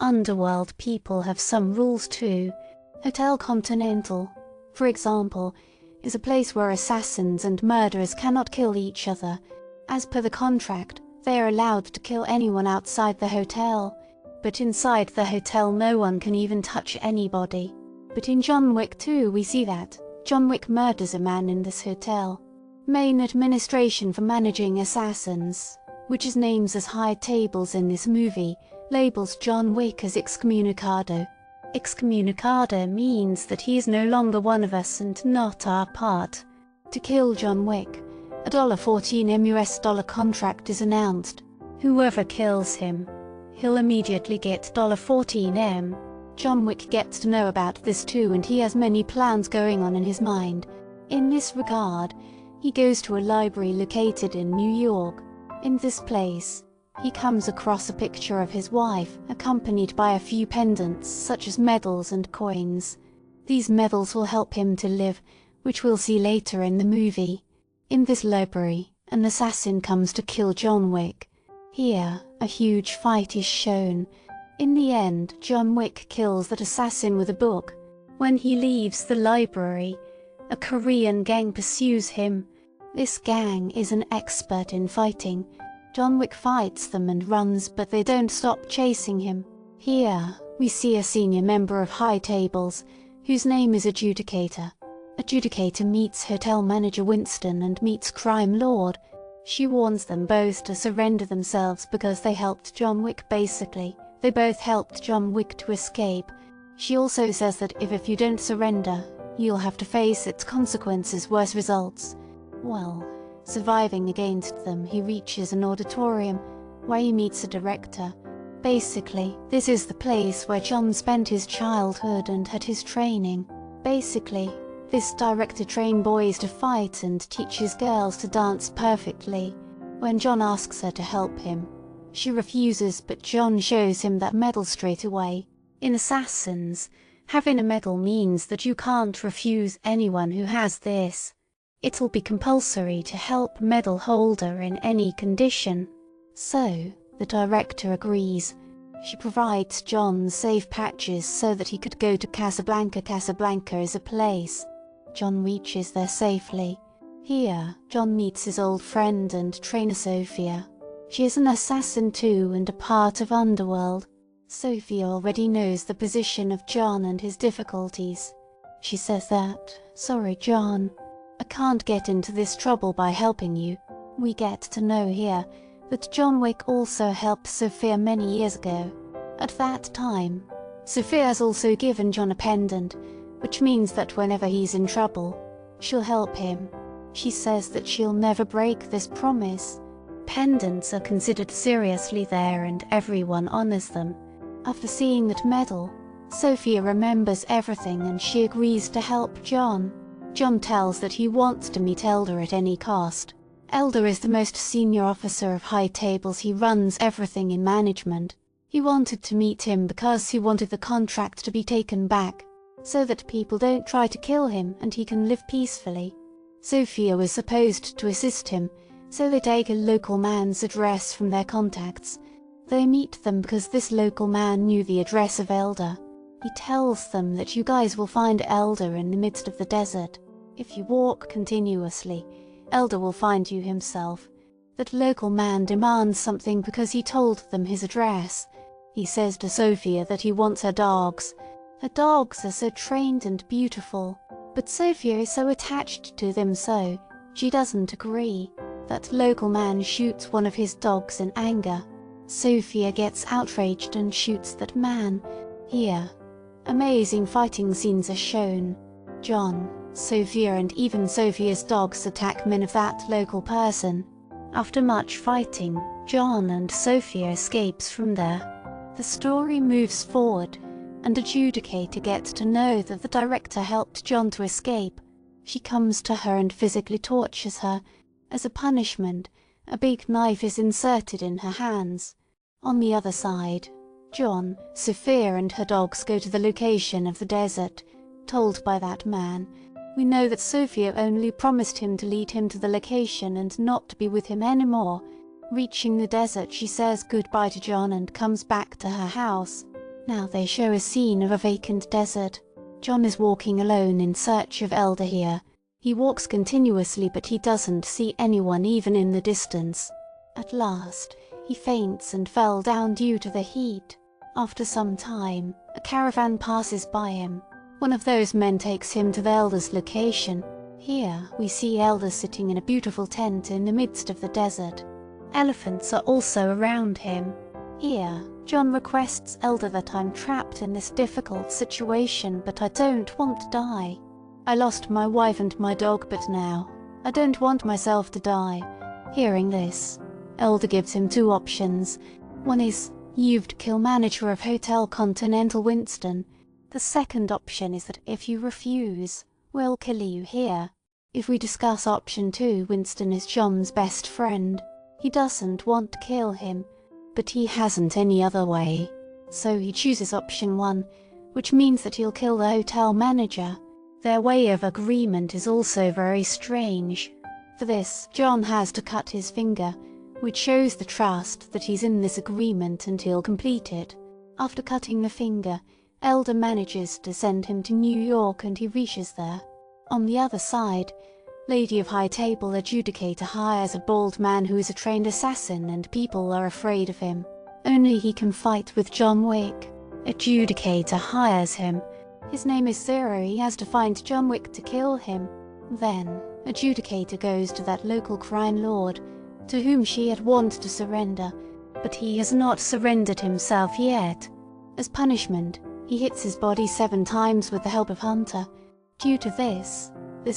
Underworld people have some rules too. Hotel Continental, for example, is a place where assassins and murderers cannot kill each other. As per the contract, they are allowed to kill anyone outside the hotel, but inside the hotel no one can even touch anybody. But in John Wick 2 we see that John Wick murders a man in this hotel. Main administration for managing assassins, which is names as high tables in this movie, labels John Wick as excommunicado. Excommunicado means that he is no longer one of us and not our part. To kill John Wick, a $14 US contract is announced. Whoever kills him, he'll immediately get $14. John Wick gets to know about this too, and he has many plans going on in his mind. In this regard, he goes to a library located in New York. In this place, he comes across a picture of his wife, accompanied by a few pendants such as medals and coins. These medals will help him to live, which we'll see later in the movie. In this library, an assassin comes to kill John Wick. Here, a huge fight is shown. In the end, John Wick kills that assassin with a book. When he leaves the library, a Korean gang pursues him. This gang is an expert in fighting. John Wick fights them and runs, but they don't stop chasing him. Here, we see a senior member of High Tables, whose name is Adjudicator. Adjudicator meets hotel manager Winston and meets crime lord. She warns them both to surrender themselves because they helped John Wick basically. They both helped John Wick to escape. She also says that if you don't surrender, you'll have to face its consequences, worse results. Well, surviving against them, he reaches an auditorium where he meets a director. Basically, this is the place where John spent his childhood and had his training. Basically, this director trains boys to fight and teaches girls to dance perfectly. When John asks her to help him, she refuses, but John shows him that medal straight away. In Assassins, having a medal means that you can't refuse anyone who has this. It'll be compulsory to help medal holder in any condition. So, the director agrees. She provides John safe patches so that he could go to Casablanca. Casablanca is a place. John reaches there safely. Here, John meets his old friend and trainer Sophia. She is an assassin too and a part of Underworld. Sophia already knows the position of John and his difficulties. She says that, "Sorry, John, I can't get into this trouble by helping you." We get to know here that John Wick also helped Sophia many years ago. At that time, Sophia has also given John a pendant, which means that whenever he's in trouble, she'll help him. She says that she'll never break this promise. Pendants are considered seriously there and everyone honors them. After seeing that medal, Sophia remembers everything and she agrees to help John. John tells that he wants to meet Elder at any cost. Elder is the most senior officer of High Tables. He runs everything in management. He wanted to meet him because he wanted the contract to be taken back, so that people don't try to kill him and he can live peacefully. Sophia was supposed to assist him, so they take a local man's address from their contacts. They meet them because this local man knew the address of Elder. He tells them that you guys will find Elder in the midst of the desert. If you walk continuously, Elder will find you himself. That local man demands something because he told them his address. He says to Sophia that he wants her dogs. Her dogs are so trained and beautiful, but Sophia is so attached to them, so she doesn't agree. That local man shoots one of his dogs in anger. Sophia gets outraged and shoots that man. Here, amazing fighting scenes are shown. John, Sophia and even Sophia's dogs attack men of that local person. After much fighting, John and Sophia escapes from there. The story moves forward, and Adjudicator gets to know that the director helped John to escape. She comes to her and physically tortures her. As a punishment, a big knife is inserted in her hands. On the other side, John, Sophia and her dogs go to the location of the desert, told by that man. We know that Sophia only promised him to lead him to the location and not to be with him anymore. Reaching the desert, she says goodbye to John and comes back to her house. Now they show a scene of a vacant desert. John is walking alone in search of Elder here. He walks continuously, but he doesn't see anyone even in the distance. At last, he faints and fell down due to the heat. After some time, a caravan passes by him. One of those men takes him to the Elder's location. Here, we see Elder sitting in a beautiful tent in the midst of the desert. Elephants are also around him. Here, John requests Elder that I'm trapped in this difficult situation, but I don't want to die. I lost my wife and my dog, but now I don't want myself to die. Hearing this, Elder gives him two options. One is, you've to kill manager of Hotel Continental Winston. The second option is that if you refuse, we'll kill you here. If we discuss option 2, Winston is John's best friend. He doesn't want to kill him, but he hasn't any other way. So he chooses option 1, which means that he'll kill the hotel manager. Their way of agreement is also very strange. For this, John has to cut his finger, which shows the trust that he's in this agreement and he'll complete it. After cutting the finger, Elder manages to send him to New York and he reaches there. On the other side, Lady of High Table Adjudicator hires a bald man who is a trained assassin and people are afraid of him. Only he can fight with John Wick. Adjudicator hires him. His name is Zero. He has to find John Wick to kill him. Then, Adjudicator goes to that local crime lord, to whom she had warned to surrender, but he has not surrendered himself yet. As punishment, he hits his body 7 times with the help of Hunter. Due to this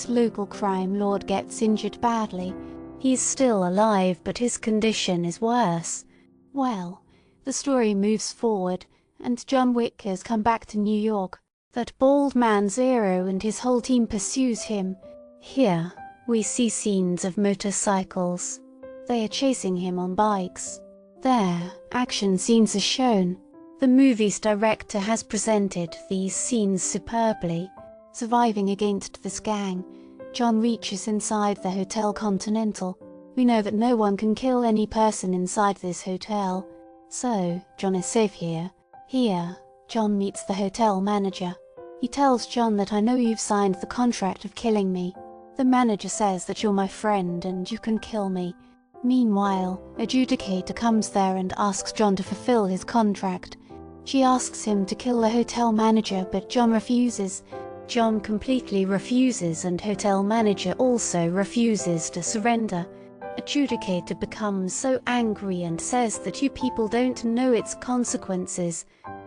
local crime lord gets injured badly. He is still alive, but his condition is worse. Well, the story moves forward, and John Wick has come back to New York. That bald man Zero and his whole team pursues him. Here, we see scenes of motorcycles. They are chasing him on bikes. There, action scenes are shown. The movie's director has presented these scenes superbly. Surviving against this gang, John reaches inside the Hotel Continental. We know that no one can kill any person inside this hotel, so John is safe here. Here, John meets the hotel manager. He tells John that I know you've signed the contract of killing me. The manager says that you're my friend and you can kill me. Meanwhile, Adjudicator comes there and asks John to fulfill his contract. She asks him to kill the hotel manager, but John refuses. John completely refuses, and hotel manager also refuses to surrender. Adjudicator becomes so angry and says that you people don't know its consequences.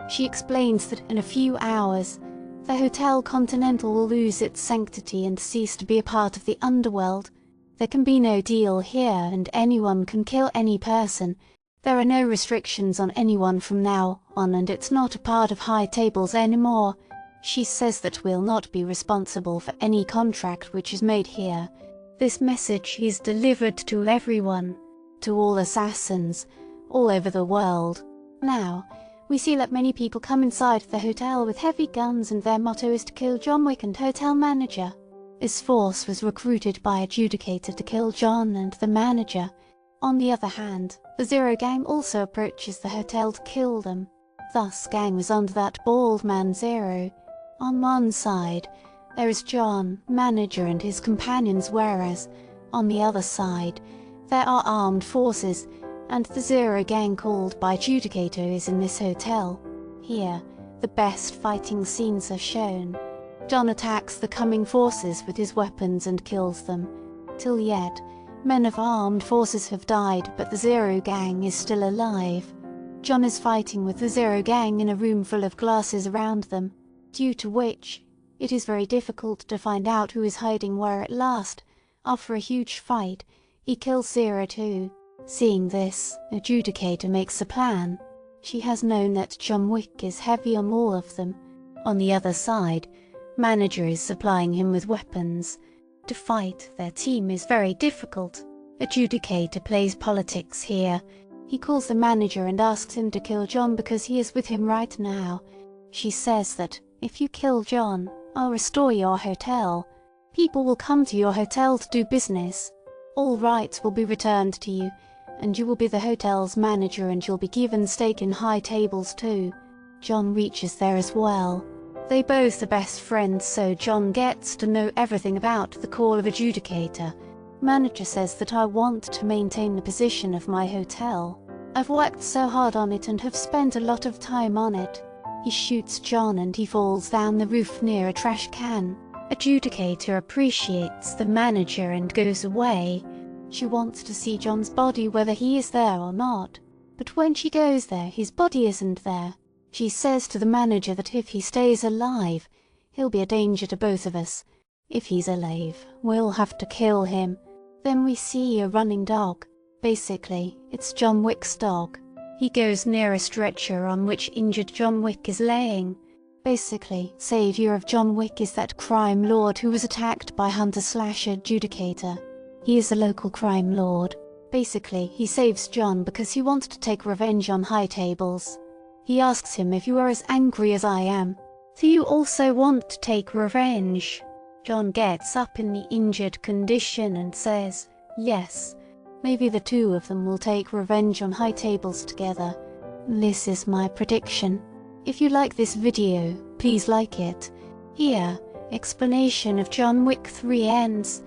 She explains that in a few hours, the Hotel Continental will lose its sanctity and cease to be a part of the underworld. There can be no deal here, and anyone can kill any person. There are no restrictions on anyone from now on, and it's not a part of High Tables anymore. She says that we'll not be responsible for any contract which is made here. This message is delivered to everyone, to all assassins, all over the world. Now, we see that many people come inside the hotel with heavy guns, and their motto is to kill John Wick and hotel manager. This force was recruited by Adjudicator to kill John and the manager. On the other hand, the Zero Gang also approaches the hotel to kill them. Thus, gang was under that bald man Zero. On one side, there is John, manager, and his companions, whereas, on the other side, there are armed forces, and the Zero Gang called by Adjudicator is in this hotel. Here, the best fighting scenes are shown. John attacks the coming forces with his weapons and kills them. Till yet, men of armed forces have died, but the Zero Gang is still alive. John is fighting with the Zero Gang in a room full of glasses around them, due to which it is very difficult to find out who is hiding where at last. After a huge fight, he kills Zero too. Seeing this, Adjudicator makes a plan. She has known that John Wick is heavy on all of them. On the other side, Manager is supplying him with weapons. To fight their team is very difficult. Adjudicator plays politics here. He calls the manager and asks him to kill John because he is with him right now. She says that if you kill John, I'll restore your hotel. People will come to your hotel to do business. All rights will be returned to you, and you will be the hotel's manager, and you'll be given stake in High Tables too. John reaches there as well. They both are best friends, so John gets to know everything about the call of adjudicator. Manager says that I want to maintain the position of my hotel. I've worked so hard on it and have spent a lot of time on it. He shoots John and he falls down the roof near a trash can. Adjudicator appreciates the manager and goes away. She wants to see John's body whether he is there or not. But when she goes there, his body isn't there. She says to the manager that if he stays alive, he'll be a danger to both of us. If he's alive, we'll have to kill him. Then we see a running dog. Basically, it's John Wick's dog. He goes near a stretcher on which injured John Wick is laying. Basically, savior of John Wick is that crime lord who was attacked by Hunter/Adjudicator. He is a local crime lord. Basically, he saves John because he wants to take revenge on High Tables. He asks him, if you are as angry as I am, do you also want to take revenge? John gets up in the injured condition and says, yes. Maybe the two of them will take revenge on High Tables together. This is my prediction. If you like this video, please like it. Here, explanation of John Wick 3 ends.